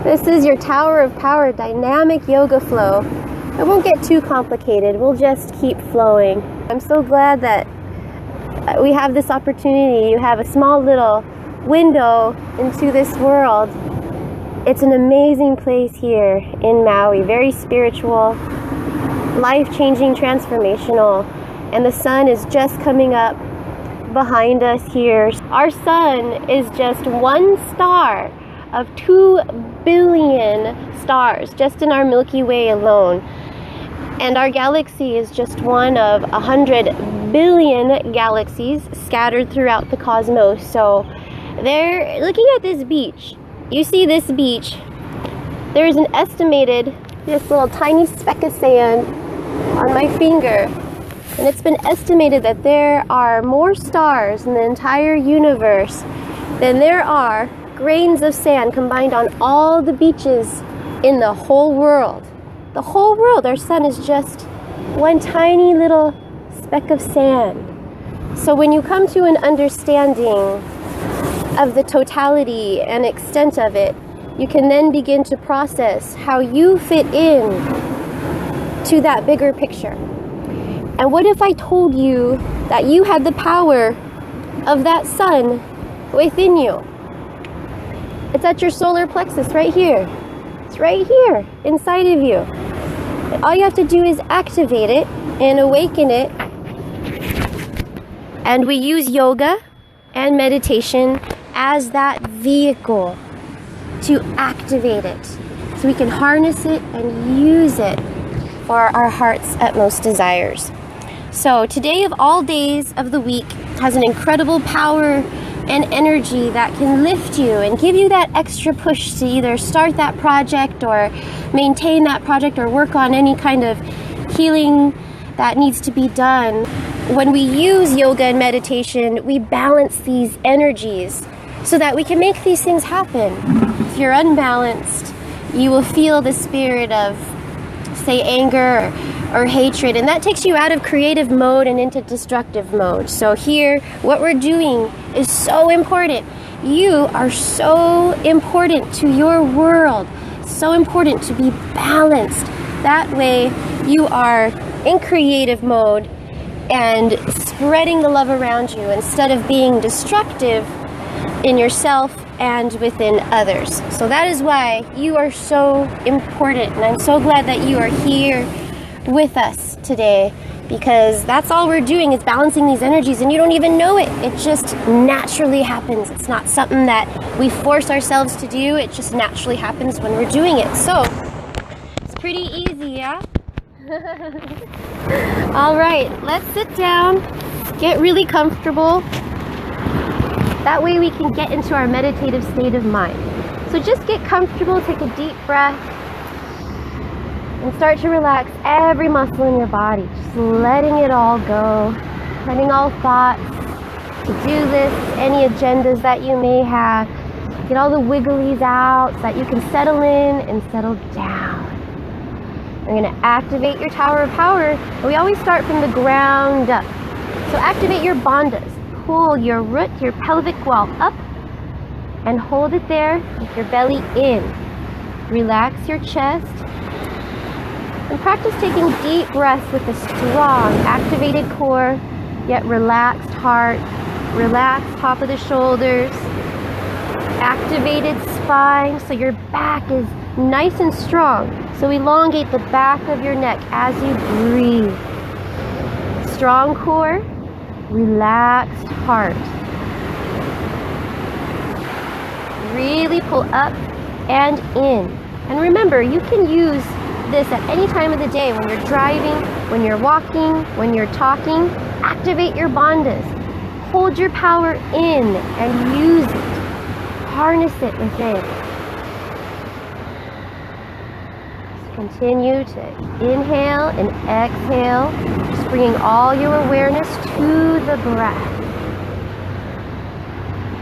This is your Tower of Power dynamic yoga flow. It won't get too complicated. We'll just keep flowing. I'm so glad that we have this opportunity. You have a small little window into this world. It's an amazing place here in Maui. Very spiritual, life-changing, transformational. And the sun is just coming up behind us here. Our sun is just one star of 2 billion stars just in our Milky Way alone. And our galaxy is just one of 100 billion galaxies scattered throughout the cosmos. So they're looking at this beach. You see this beach. There's an estimated, this little tiny speck of sand on my finger. And it's been estimated that there are more stars in the entire universe than there are grains of sand combined on all the beaches in the whole world. The whole world, our sun is just one tiny little speck of sand. So when you come to an understanding of the totality and extent of it, you can then begin to process how you fit in to that bigger picture. And what if I told you that you had the power of that sun within you? It's at your solar plexus right here. It's right here inside of you. All you have to do is activate it and awaken it. And we use yoga and meditation as that vehicle to activate it. So we can harness it and use it for our heart's utmost desires. So today of all days of the week has an incredible power and energy that can lift you and give you that extra push to either start that project or maintain that project or work on any kind of healing that needs to be done. When we use yoga and meditation, we balance these energies so that we can make these things happen. If you're unbalanced, you will feel the spirit of, say, anger or hatred, and that takes you out of creative mode and into destructive mode. So here, what we're doing is so important. You are so important to your world, so important to be balanced. That way, you are in creative mode and spreading the love around you instead of being destructive in yourself and within others. So that is why you are so important, and I'm so glad that you are here with us today, because that's all we're doing is balancing these energies, and you don't even know it. It just naturally happens. It's not something that we force ourselves to do. It just naturally happens when we're doing it. So it's pretty easy, yeah? All right, let's sit down, get really comfortable. That way we can get into our meditative state of mind. So just get comfortable, take a deep breath, and start to relax every muscle in your body, just letting it all go, letting all thoughts, to-do lists, any agendas that you may have, get all the wigglies out so that you can settle in and settle down. You're going to activate your Tower of Power, and we always start from the ground up. So activate your bandhas. Pull your root, your pelvic wall up, and hold it there with your belly in. Relax your chest. And practice taking deep breaths with a strong, activated core, yet relaxed heart, relaxed top of the shoulders, activated spine, so your back is nice and strong. So elongate the back of your neck as you breathe. Strong core, relaxed heart. Really pull up and in. And remember, you can use this at any time of the day, when you're driving, when you're walking, when you're talking. Activate your bandhas. Hold your power in and use it. Harness it within. Just continue to inhale and exhale, just bringing all your awareness to the breath.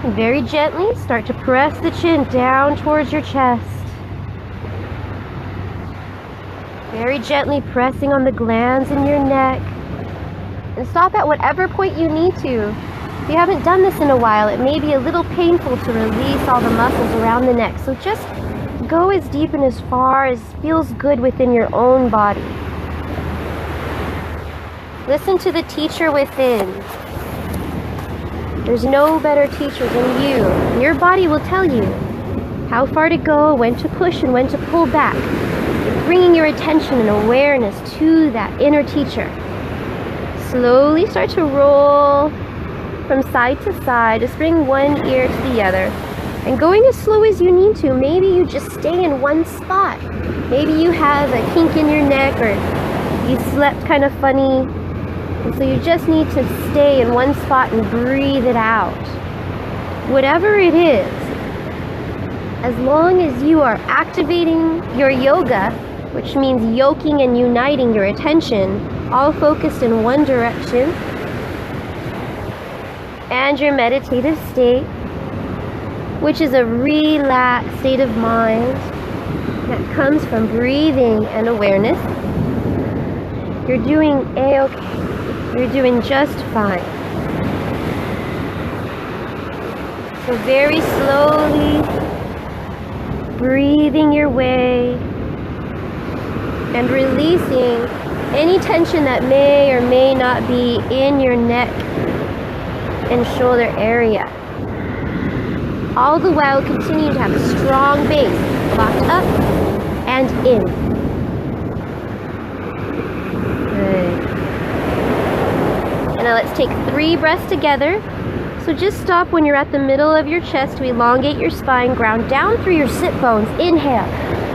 And very gently start to press the chin down towards your chest. Very gently pressing on the glands in your neck. And stop at whatever point you need to. If you haven't done this in a while, it may be a little painful to release all the muscles around the neck. So just go as deep and as far as feels good within your own body. Listen to the teacher within. There's no better teacher than you. Your body will tell you how far to go, when to push, and when to pull back. You're bringing your attention and awareness to that inner teacher. Slowly start to roll from side to side. Just bring one ear to the other. And going as slow as you need to. Maybe you just stay in one spot. Maybe you have a kink in your neck, or you slept kind of funny. And so you just need to stay in one spot and breathe it out. Whatever it is, as long as you are activating your yoga, which means yoking and uniting your attention, all focused in one direction, and your meditative state, which is a relaxed state of mind that comes from breathing and awareness, you're doing A-okay. You're doing just fine. So very slowly breathing your way and releasing any tension that may or may not be in your neck and shoulder area. All the while continue to have a strong base, locked up and in. Good. And now let's take 3 breaths together. So just stop when you're at the middle of your chest to elongate your spine, ground down through your sit bones. Inhale.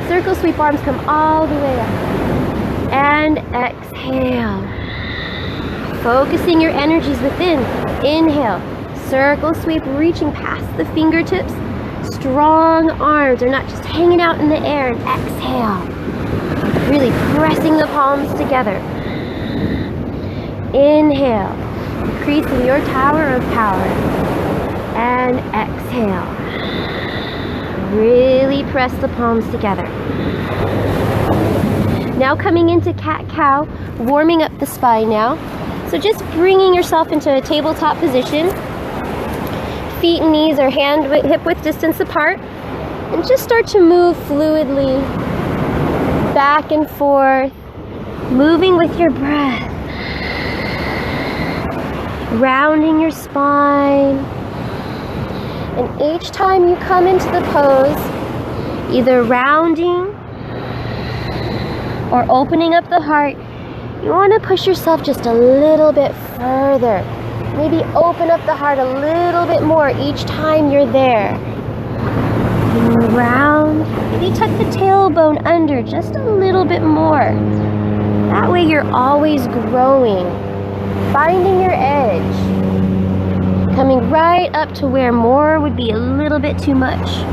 Circle sweep, arms come all the way up. And exhale. Focusing your energies within. Inhale. Circle sweep, reaching past the fingertips. Strong arms are not just hanging out in the air. And exhale. Really pressing the palms together. Inhale, increasing your tower of power, and exhale. Really press the palms together. Now coming into cat-cow, warming up the spine now. So just bringing yourself into a tabletop position. Feet and knees are hip-width distance apart. And just start to move fluidly back and forth, moving with your breath. Rounding your spine, and each time you come into the pose, either rounding or opening up the heart, you want to push yourself just a little bit further. Maybe open up the heart a little bit more each time you're there. And round, maybe tuck the tailbone under just a little bit more. That way you're always growing. Finding your edge, coming right up to where more would be a little bit too much.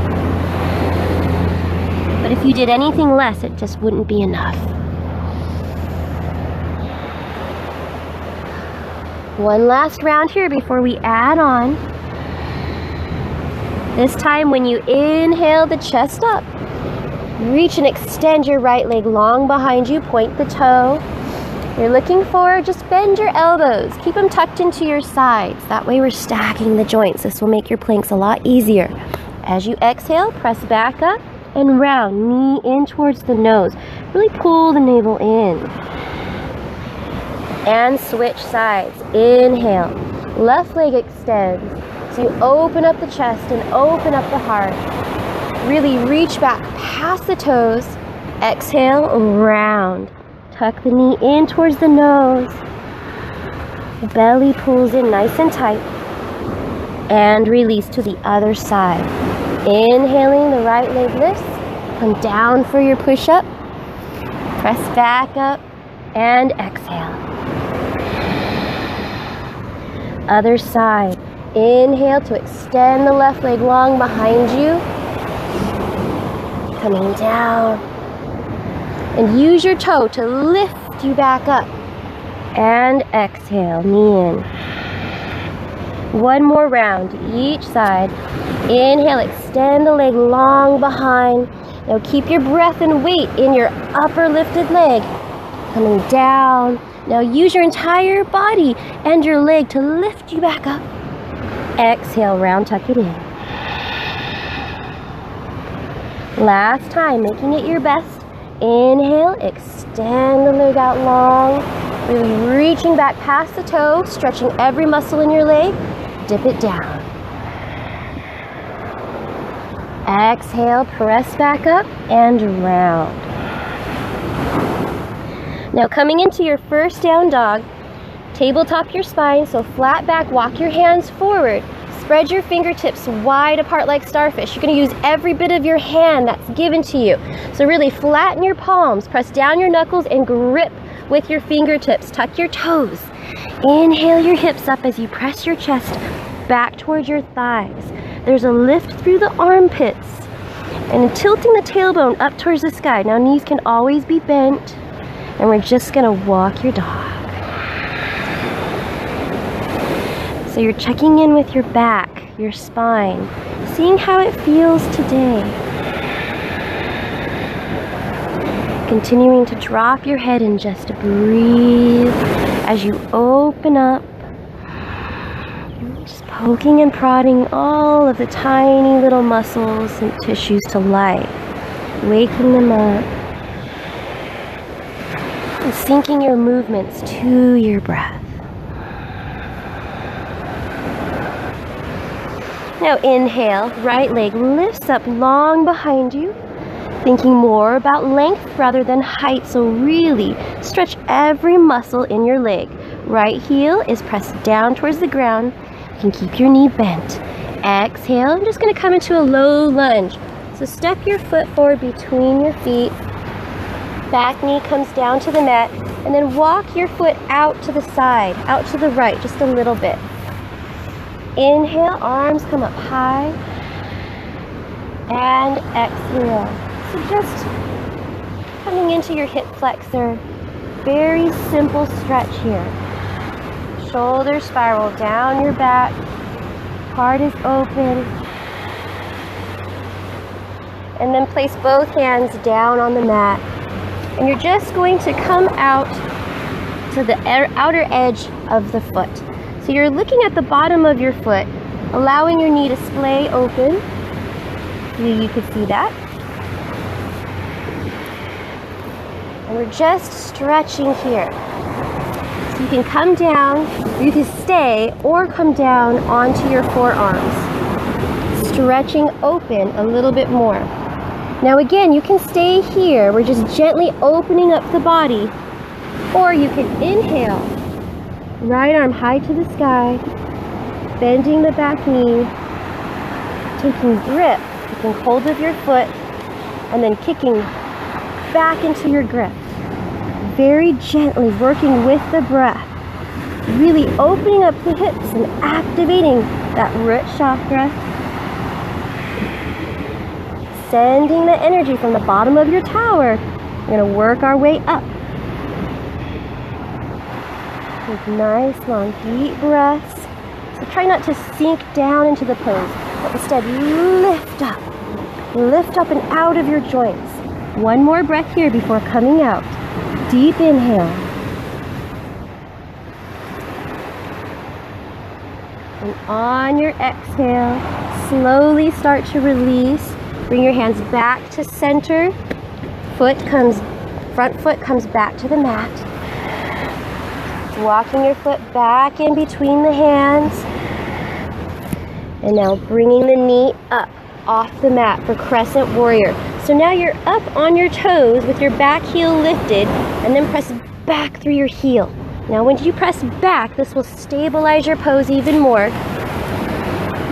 But if you did anything less, it just wouldn't be enough. One last round here before we add on. This time when you inhale the chest up, reach and extend your right leg long behind you, point the toe. You're looking forward, just bend your elbows. Keep them tucked into your sides. That way we're stacking the joints. This will make your planks a lot easier. As you exhale, press back up and round. Knee in towards the nose. Really pull the navel in. And switch sides. Inhale. Left leg extends. So you open up the chest and open up the heart. Really reach back past the toes. Exhale, round. Tuck the knee in towards the nose. The belly pulls in nice and tight. And release to the other side. Inhaling, the right leg lifts. Come down for your push-up. Press back up and exhale. Other side. Inhale to extend the left leg long behind you. Coming down. And use your toe to lift you back up. And exhale, knee in. One more round, each side. Inhale, extend the leg long behind. Now keep your breath and weight in your upper lifted leg. Coming down. Now use your entire body and your leg to lift you back up. Exhale, round, tuck it in. Last time, making it your best. Inhale, extend the leg out long. Really reaching back past the toe, stretching every muscle in your leg. Dip it down. Exhale, press back up and round. Now coming into your first down dog, tabletop your spine, so flat back, walk your hands forward. Spread your fingertips wide apart like starfish. You're going to use every bit of your hand that's given to you. So really flatten your palms, press down your knuckles and grip with your fingertips. Tuck your toes. Inhale your hips up as you press your chest back towards your thighs. There's a lift through the armpits and tilting the tailbone up towards the sky. Now knees can always be bent, and we're just going to walk your dog. So you're checking in with your back, your spine, seeing how it feels today. Continuing to drop your head and just breathe as you open up. Just poking and prodding all of the tiny little muscles and tissues to life. Waking them up. And syncing your movements to your breath. Now inhale, right leg lifts up long behind you, thinking more about length rather than height, so really stretch every muscle in your leg. Right heel is pressed down towards the ground. You can keep your knee bent. Exhale, I'm just going to come into a low lunge. So step your foot forward between your feet, back knee comes down to the mat, and then walk your foot out to the side, out to the right, just a little bit. Inhale, arms come up high, and exhale. So just coming into your hip flexor, very simple stretch here. Shoulders spiral down your back, heart is open, and then place both hands down on the mat. And you're just going to come out to the outer edge of the foot. So you're looking at the bottom of your foot, allowing your knee to splay open. You could see that. And we're just stretching here. So you can come down, you can stay, or come down onto your forearms. Stretching open a little bit more. Now again, you can stay here. We're just gently opening up the body. Or you can inhale. Right arm high to the sky, bending the back knee, taking grip, taking hold of your foot, and then kicking back into your grip. Very gently working with the breath, really opening up the hips and activating that root chakra, sending the energy from the bottom of your tower. We're going to work our way up. Take nice long deep breaths. So try not to sink down into the pose, but instead lift up and out of your joints. One more breath here before coming out. Deep inhale. And on your exhale, slowly start to release. Bring your hands back to center. Front foot comes back to the mat. Walking your foot back in between the hands. And now bringing the knee up off the mat for crescent warrior. So now you're up on your toes with your back heel lifted, and then press back through your heel. Now when you press back, this will stabilize your pose even more.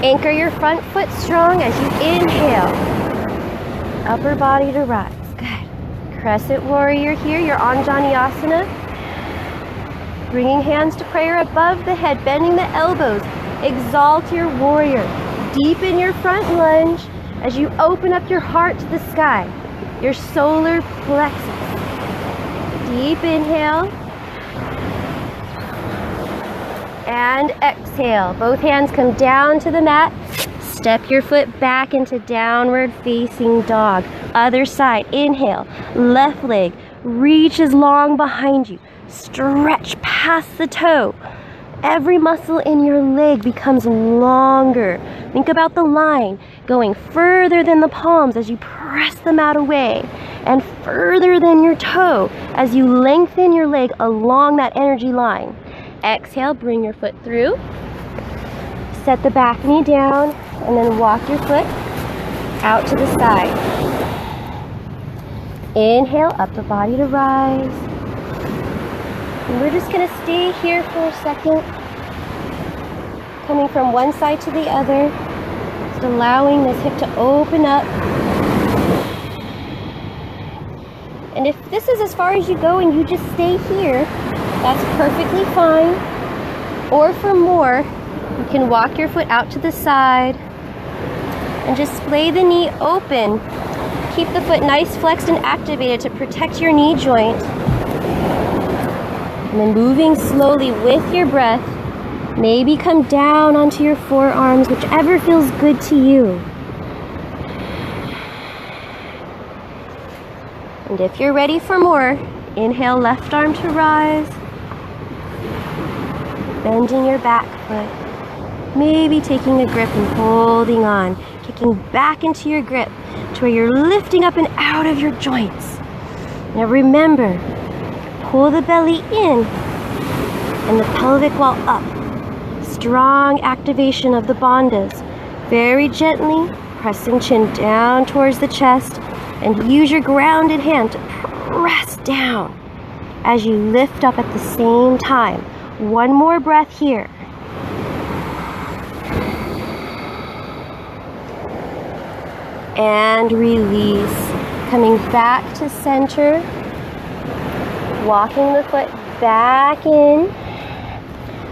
Anchor your front foot strong as you inhale. Upper body to rise. Good. Crescent warrior here, your Anjaneyasana. Bringing hands to prayer above the head, bending the elbows. Exalt your warrior. Deepen your front lunge as you open up your heart to the sky, your solar plexus. Deep inhale. And exhale. Both hands come down to the mat. Step your foot back into downward facing dog. Other side. Inhale. Left leg reaches long behind you. Stretch past the toe. every muscle in your leg becomes longer. Think about the line going further than the palms as you press them out away, and further than your toe as you lengthen your leg along that energy line. Exhale, bring your foot through. Set the back knee down, and then walk your foot out to the side. Inhale, upper body to rise. And we're just going to stay here for a second, coming from one side to the other, just allowing this hip to open up. And if this is as far as you go and you just stay here, that's perfectly fine. Or for more, you can walk your foot out to the side and just splay the knee open. Keep the foot nice, flexed, and activated to protect your knee joint. And then moving slowly with your breath, maybe come down onto your forearms, whichever feels good to you. And if you're ready for more, inhale, left arm to rise. Bending your back foot. Maybe taking a grip and holding on. Kicking back into your grip to where you're lifting up and out of your joints. Now remember, pull the belly in and the pelvic wall up. Strong activation of the bandhas. Very gently pressing chin down towards the chest, and use your grounded hand to press down as you lift up at the same time. One more breath here. And release. Coming back to center. Walking the foot back in.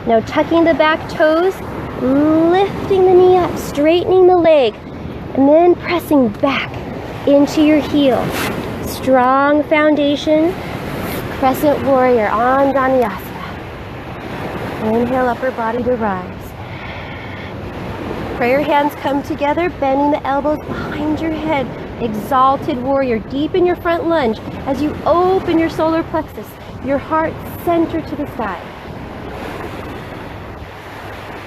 Now tucking the back toes, lifting the knee up, straightening the leg, and then pressing back into your heel. Strong foundation, crescent warrior, Anjaneyasana. Inhale, upper body to rise. Prayer hands come together, bending the elbows behind your head. Exalted warrior, deep in your front lunge as you open your solar plexus, your heart center to the sky.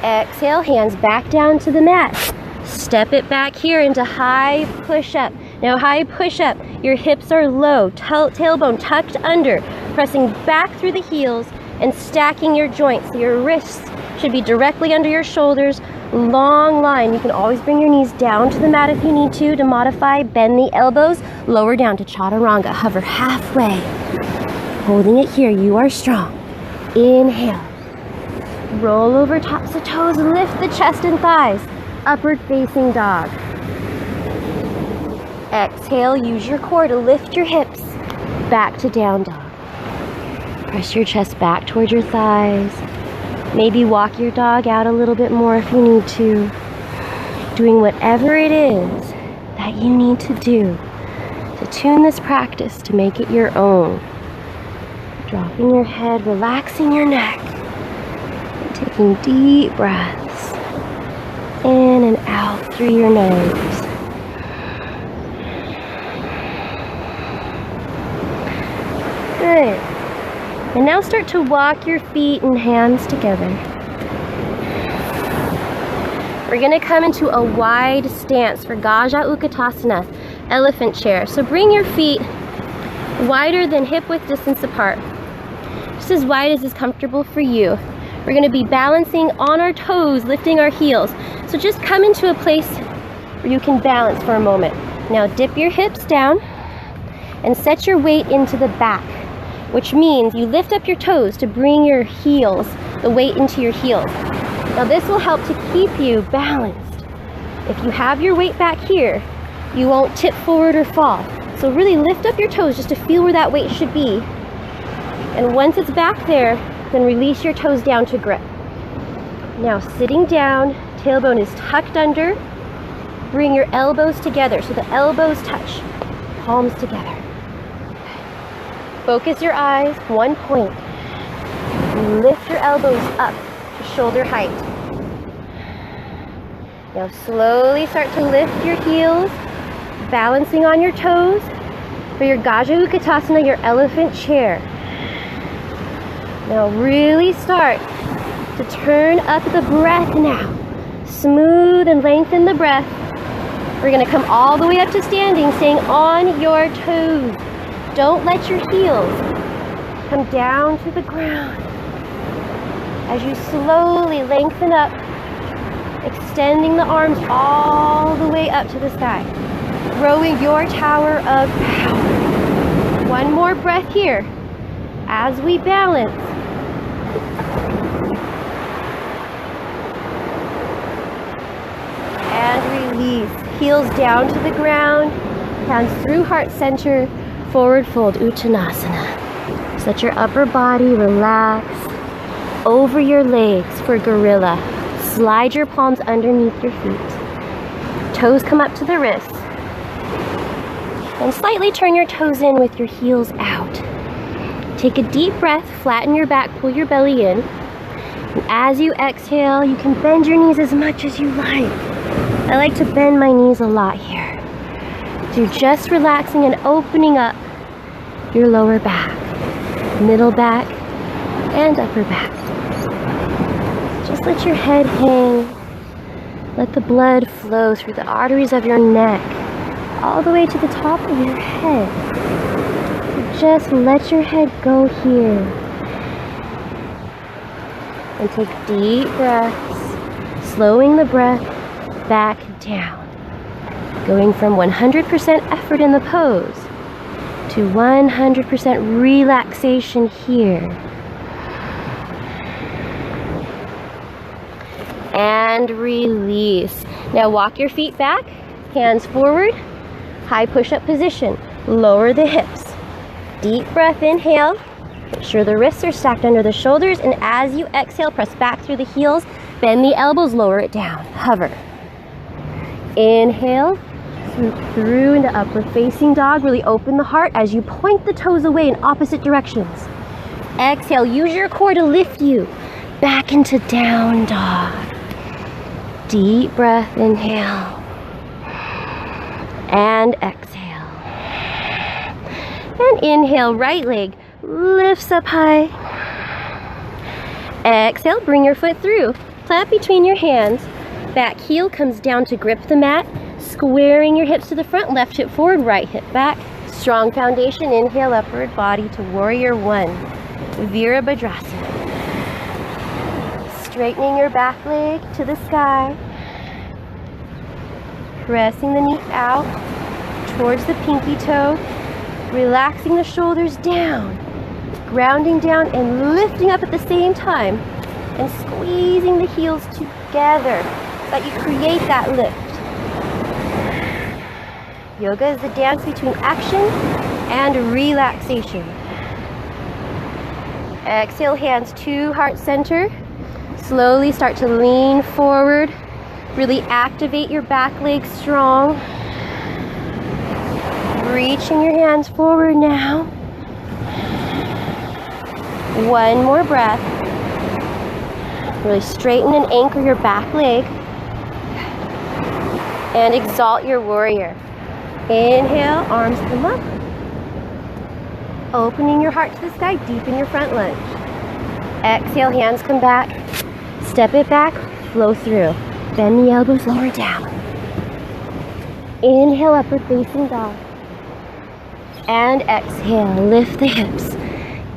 Exhale, hands back down to the mat. Step it back here into high push-up. Now high push-up, your hips are low, tailbone tucked under, pressing back through the heels and stacking your joints. So your wrists should be directly under your shoulders. Long line. You can always bring your knees down to the mat if you need to modify. Bend the elbows, lower down to chaturanga. Hover halfway. Holding it here, you are strong. Inhale. Roll over tops of toes, lift the chest and thighs. Upward facing dog. Exhale, use your core to lift your hips. Back to down dog. Press your chest back towards your thighs. Maybe walk your dog out a little bit more if you need to. Doing whatever it is that you need to do to tune this practice to make it your own. Dropping your head, relaxing your neck, and taking deep breaths in and out through your nose. Good. And now start to walk your feet and hands together. We're going to come into a wide stance for Gaja Utkatasana, elephant chair. So bring your feet wider than hip width distance apart. Just as wide as is comfortable for you. We're going to be balancing on our toes, lifting our heels. So just come into a place where you can balance for a moment. Now dip your hips down and set your weight into the back, which means you lift up your toes to bring your heels, the weight into your heels. Now this will help to keep you balanced. If you have your weight back here, you won't tip forward or fall. So really lift up your toes just to feel where that weight should be. And once it's back there, then release your toes down to grip. Now sitting down, tailbone is tucked under. Bring your elbows together so the elbows touch, palms together. Focus your eyes, one point. Lift your elbows up to shoulder height. Now slowly start to lift your heels, balancing on your toes for your Gaja Utkatasana, your elephant chair. Now really start to turn up the breath now. Smooth and lengthen the breath. We're going to come all the way up to standing, staying on your toes. Don't let your heels come down to the ground. As you slowly lengthen up, extending the arms all the way up to the sky, growing your tower of power. One more breath here as we balance. And release. Heels down to the ground, hands through heart center, forward fold, Uttanasana. Just let your upper body relax over your legs for gorilla. Slide your palms underneath your feet. Toes come up to the wrists. And slightly turn your toes in with your heels out. Take a deep breath, flatten your back, pull your belly in. And as you exhale, you can bend your knees as much as you like. I like to bend my knees a lot here. So you're just relaxing and opening up your lower back, middle back, and upper back. Just let your head hang. Let the blood flow through the arteries of your neck, all the way to the top of your head. So just let your head go here. And take deep breaths, slowing the breath back down. Going from 100% effort in the pose to 100% relaxation here. And release. Now walk your feet back, hands forward, high push-up position. Lower the hips. Deep breath, inhale. Make sure the wrists are stacked under the shoulders, and as you exhale, press back through the heels, bend the elbows, lower it down, hover. Inhale, swoop through into upward facing dog. Really open the heart as you point the toes away in opposite directions. Exhale, use your core to lift you back into down dog. Deep breath, inhale. And exhale. And inhale, right leg lifts up high. Exhale, bring your foot through. Plant between your hands. Back heel comes down to grip the mat, squaring your hips to the front, left hip forward, right hip back. Strong foundation, inhale, upward body to warrior one. Virabhadrasana. Straightening your back leg to the sky. Pressing the knee out towards the pinky toe. Relaxing the shoulders down. Grounding down and lifting up at the same time. And squeezing the heels together so that you create that lift. Yoga is the dance between action and relaxation. Exhale, hands to heart center. Slowly start to lean forward. Really activate your back leg strong. Reaching your hands forward now. One more breath. Really straighten and anchor your back leg. And exalt your warrior. Inhale, arms come up. Opening your heart to the sky, deepen your front lunge. Exhale, hands come back. Step it back, flow through. Bend the elbows, lower down. Inhale, upward facing dog. And exhale, lift the hips.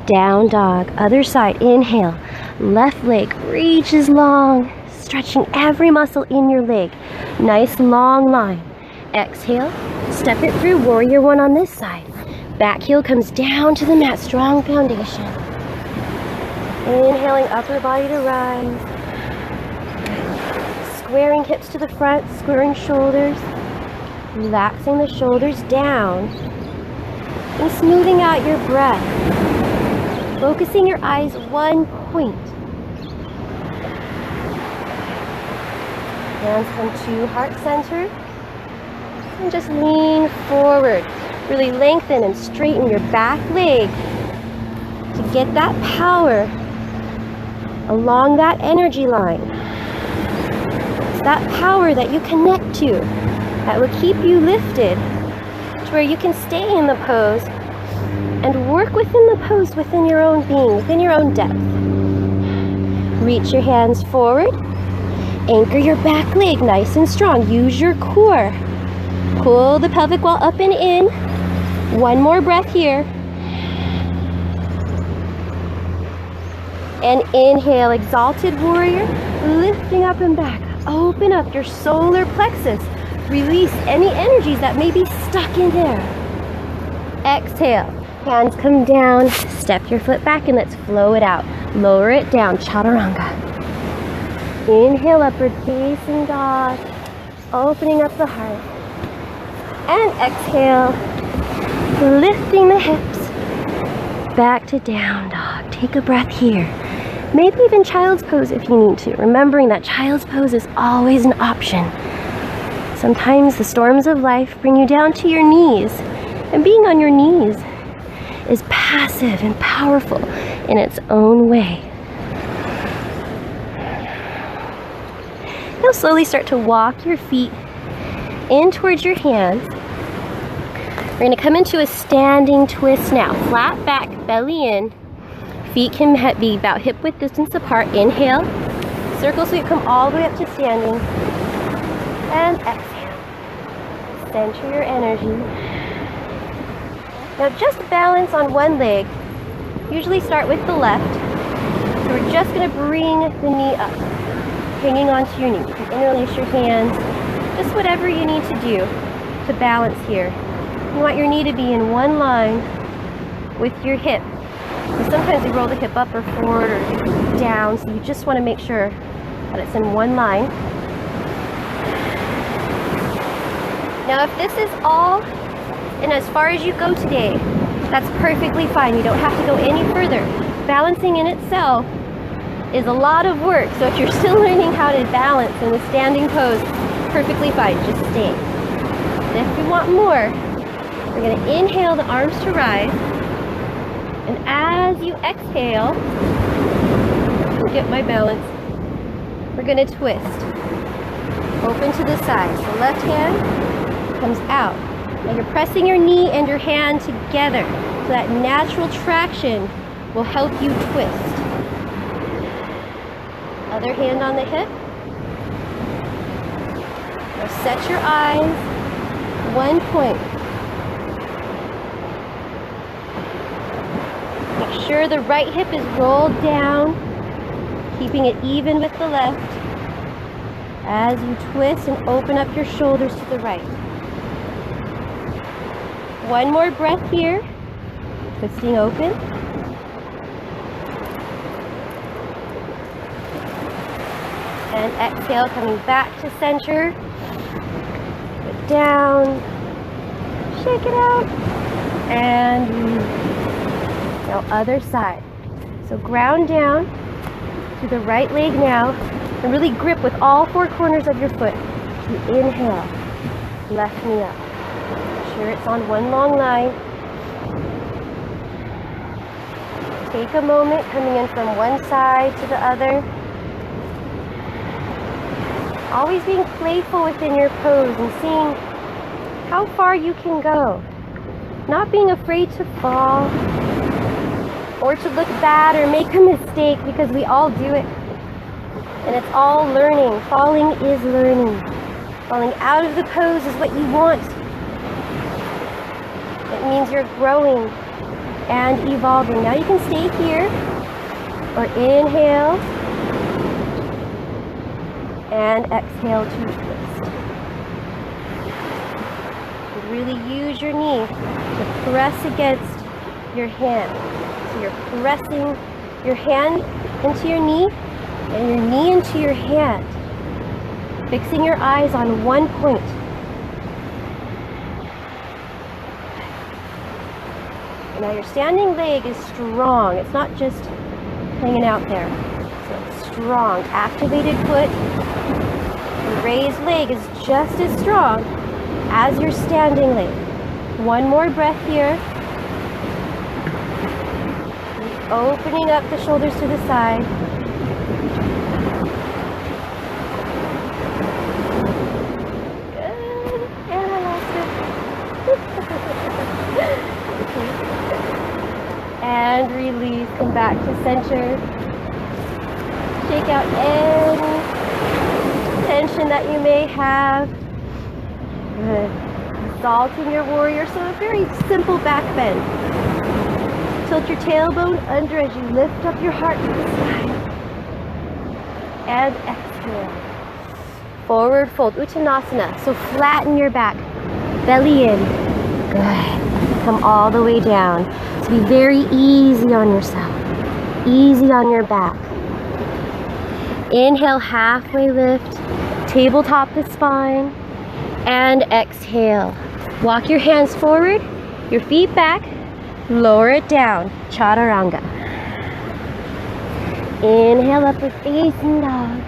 Down dog, other side, inhale. Left leg reaches long, stretching every muscle in your leg. Nice long line. Exhale, step it through, warrior one on this side. Back heel comes down to the mat, strong foundation. Inhaling, upper body to rise. Squaring hips to the front, squaring shoulders. Relaxing the shoulders down. And smoothing out your breath. Focusing your eyes one point. Hands come to heart center. And just lean forward. Really lengthen and straighten your back leg to get that power along that energy line. It's that power that you connect to that will keep you lifted to where you can stay in the pose and work within the pose, within your own being, within your own depth. Reach your hands forward. Anchor your back leg nice and strong. Use your core. Pull the pelvic wall up and in. One more breath here. And inhale, exalted warrior, lifting up and back. Open up your solar plexus. Release any energies that may be stuck in there. Exhale. Hands come down. Step your foot back and let's flow it out. Lower it down, chaturanga. Inhale, upward facing dog. Opening up the heart. And exhale, lifting the hips. Back to down dog. Take a breath here. Maybe even child's pose if you need to. Remembering that child's pose is always an option. Sometimes the storms of life bring you down to your knees. And being on your knees is passive and powerful in its own way. Now slowly start to walk your feet in towards your hands. We're going to come into a standing twist now. Flat back, belly in. Feet can be about hip width distance apart. Inhale. Circle sweep, come all the way up to standing. And exhale. Center your energy. Now just balance on one leg. Usually start with the left. So we're just going to bring the knee up. Hanging onto your knee. You can interlace your hands. Just whatever you need to do to balance here. You want your knee to be in one line with your hip. And sometimes you roll the hip up or forward or down, so you just want to make sure that it's in one line. Now if this is all and as far as you go today, that's perfectly fine. You don't have to go any further. Balancing in itself is a lot of work, so if you're still learning how to balance in the standing pose, perfectly fine, just stay. And if you want more, we're going to inhale the arms to rise. And as you exhale, get my balance, we're going to twist. Open to the side. The left hand comes out. Now you're pressing your knee and your hand together. So that natural traction will help you twist. Other hand on the hip. Now set your eyes. One point. Make sure the right hip is rolled down, keeping it even with the left as you twist and open up your shoulders to the right. One more breath here, twisting open. And exhale, coming back to center. Put down, shake it out, and now other side. So ground down to the right leg now, and really grip with all four corners of your foot. You inhale, left knee up. Make sure it's on one long line. Take a moment coming in from one side to the other. Always being playful within your pose and seeing how far you can go. Not being afraid to fall or to look bad or make a mistake, because we all do it. And it's all learning. Falling is learning. Falling out of the pose is what you want. It means you're growing and evolving. Now you can stay here or inhale and exhale to twist. Really use your knee to press against your hand. So you're pressing your hand into your knee and your knee into your hand. Fixing your eyes on one point. And now your standing leg is strong. It's not just hanging out there. So it's strong. Activated foot. The raised leg is just as strong as your standing leg. One more breath here. Opening up the shoulders to the side. Good. And I lost it. And release. Come back to center. Shake out any tension that you may have. Good. Exalting your warrior, so a very simple back bend. Tilt your tailbone under as you lift up your heart to the sky. And exhale. Forward fold, Uttanasana. So flatten your back, belly in. Good. Come all the way down. So be very easy on yourself. Easy on your back. Inhale, halfway lift. Tabletop the spine. And exhale. Walk your hands forward, your feet back. Lower it down. Chaturanga. Inhale, upward facing dog.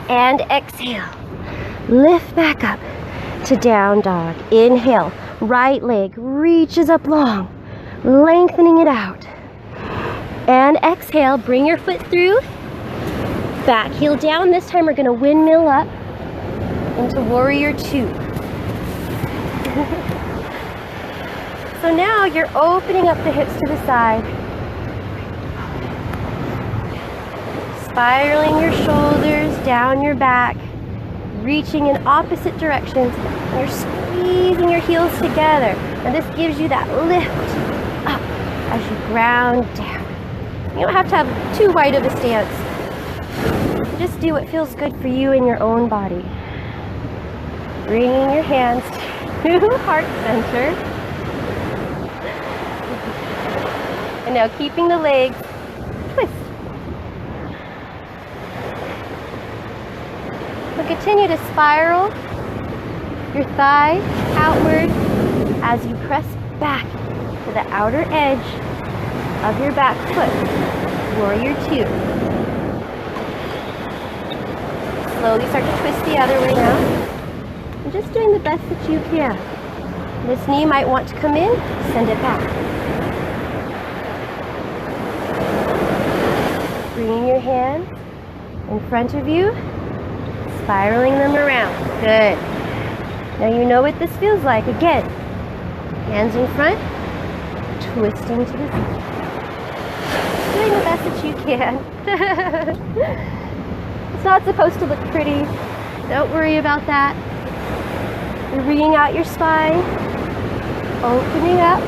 And exhale. Lift back up to down dog. Inhale. Right leg reaches up long, lengthening it out. And exhale. Bring your foot through. Back heel down. This time we're going to windmill up into warrior two. So now you're opening up the hips to the side. Spiraling your shoulders down your back, reaching in opposite directions. And you're squeezing your heels together. And this gives you that lift up as you ground down. You don't have to have too wide of a stance. Just do what feels good for you in your own body. Bringing your hands to heart center. And now keeping the legs twist. So continue to spiral your thigh outward as you press back to the outer edge of your back foot. Warrior two. Slowly start to twist the other way now. And just doing the best that you can. This knee might want to come in, send it back. Bringing your hands in front of you, spiraling them around. Good. Now you know what this feels like. Again, hands in front, twisting to the side. Doing the best that you can. It's not supposed to look pretty. Don't worry about that. You're bringing out your spine, opening up,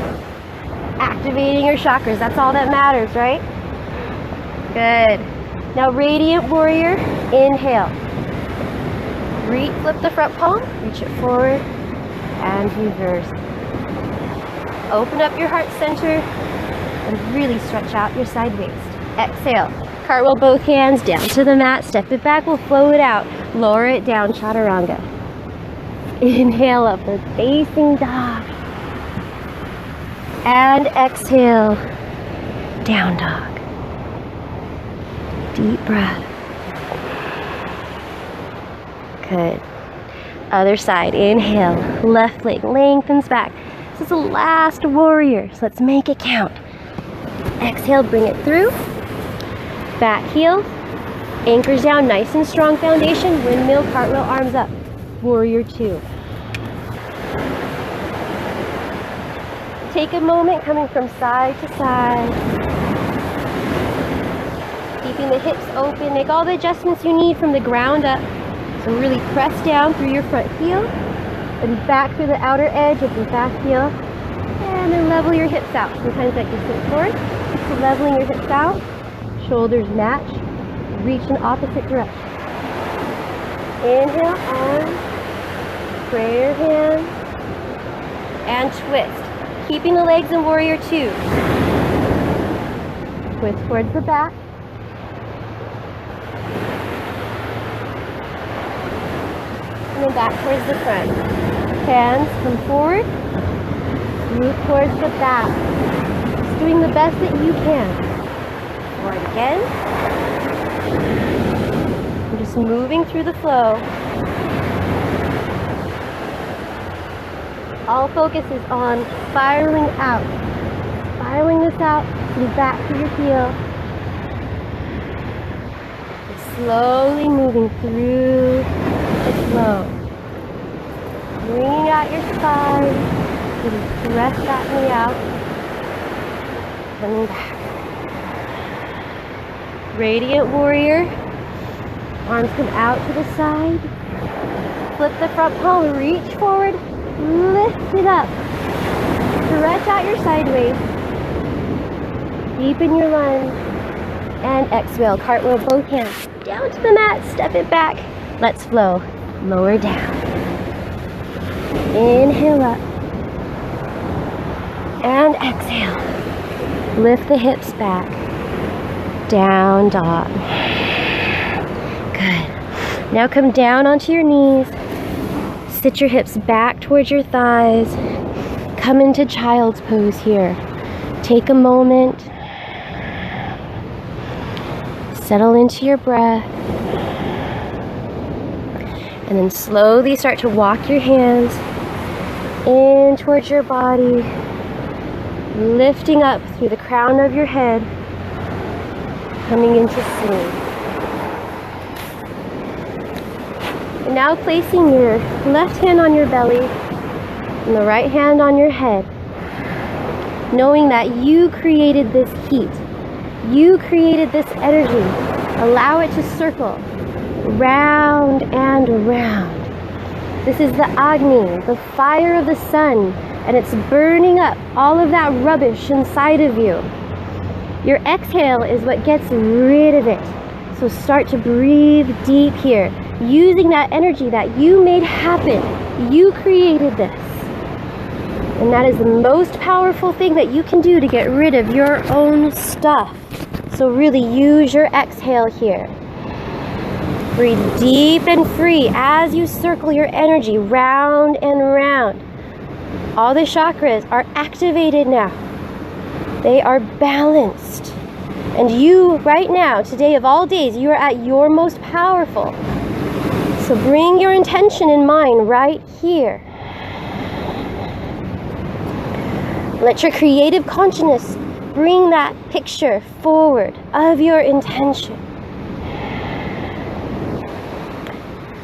activating your chakras. That's all that matters, right? Good. Now radiant warrior, inhale. Flip the front palm, reach it forward, and reverse. Open up your heart center, and really stretch out your side waist. Exhale. Cartwheel both hands down to the mat, step it back, we'll flow it out. Lower it down, chaturanga. Inhale, upward facing dog. And exhale, down dog. Deep breath. Good. Other side, inhale, left leg lengthens back. This is the last warrior, so let's make it count. Exhale, bring it through. Back heel, anchors down, nice and strong foundation. Windmill, cartwheel, arms up. Warrior two. Take a moment coming from side to side. Keeping the hips open, make all the adjustments you need from the ground up. So really press down through your front heel and back through the outer edge of your back heel. And then level your hips out. Sometimes that can sit forward. So leveling your hips out. Shoulders match. Reach in opposite direction. Inhale, arms. Prayer hands. And twist. Keeping the legs in warrior two. Twist towards the back. And then back towards the front. Hands come forward. Move towards the back. Just doing the best that you can. Forward again. I'm just moving through the flow. All focus is on spiraling out. Spiraling this out, move back to your heel. Just slowly moving through the flow. Bringing out your spine. Really press that knee out. Coming back. Radiant warrior. Arms come out to the side. Flip the front palm, reach forward, lift it up. Stretch out your sideways. Deepen your lunge. And exhale, cartwheel both hands down to the mat, step it back. Let's flow. Lower down. Inhale up. And exhale. Lift the hips back. Down dog. Good. Now come down onto your knees. Sit your hips back towards your thighs. Come into child's pose here. Take a moment. Settle into your breath. And then slowly start to walk your hands in towards your body, lifting up through the crown of your head, coming into sleep. And now placing your left hand on your belly and the right hand on your head, knowing that you created this heat, you created this energy. Allow it to circle round and around. This is the Agni, the fire of the sun, and it's burning up all of that rubbish inside of you. Your exhale is what gets rid of it. So start to breathe deep here, using that energy that you made happen. You created this. And that is the most powerful thing that you can do to get rid of your own stuff. So really use your exhale here. Breathe deep and free as you circle your energy round and round. All the chakras are activated now. They are balanced. And you, right now, today of all days, you are at your most powerful. So bring your intention in mind right here. Let your creative consciousness bring that picture forward of your intention.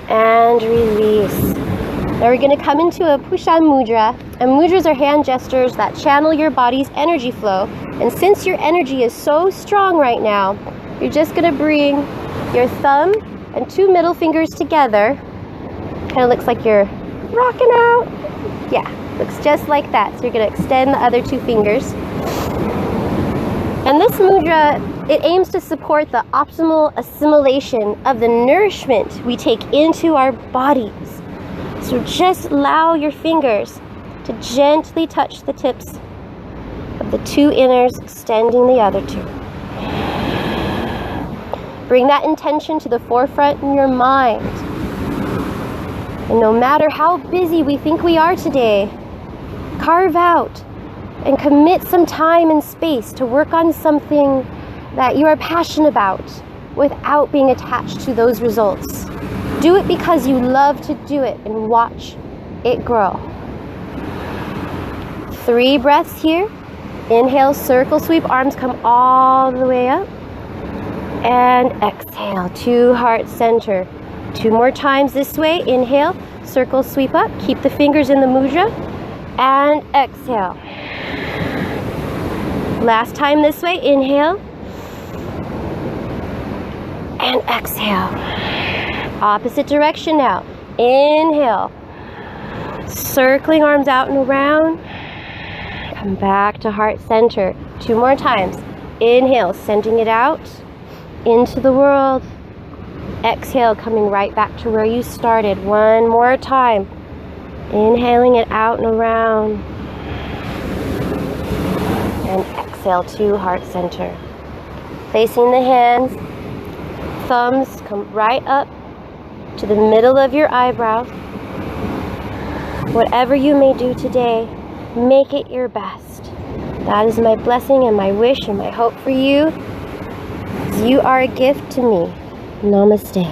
And release. Now we're going to come into a Pushan Mudra. And mudras are hand gestures that channel your body's energy flow. And since your energy is so strong right now, you're just going to bring your thumb and two middle fingers together. Kind of looks like you're rocking out. Yeah, looks just like that. So you're going to extend the other two fingers. And this mudra, it aims to support the optimal assimilation of the nourishment we take into our bodies. So just allow your fingers to gently touch the tips of the two inners, extending the other two. Bring that intention to the forefront in your mind. And no matter how busy we think we are today, carve out and commit some time and space to work on something that you are passionate about without being attached to those results. Do it because you love to do it and watch it grow. 3 breaths here. Inhale, circle sweep, arms come all the way up. And exhale to heart center. 2 more times this way. Inhale, circle sweep up. Keep the fingers in the mudra. And exhale. Last time this way. Inhale. And exhale. Opposite direction now. Inhale. Circling arms out and around. Come back to heart center. 2 more times. Inhale, sending it out into the world. Exhale, coming right back to where you started. 1 more time. Inhaling it out and around. And exhale to heart center. Placing the hands, thumbs come right up to the middle of your eyebrow. Whatever you may do today, make it your best. That is my blessing and my wish and my hope for you. You are a gift to me. Namaste.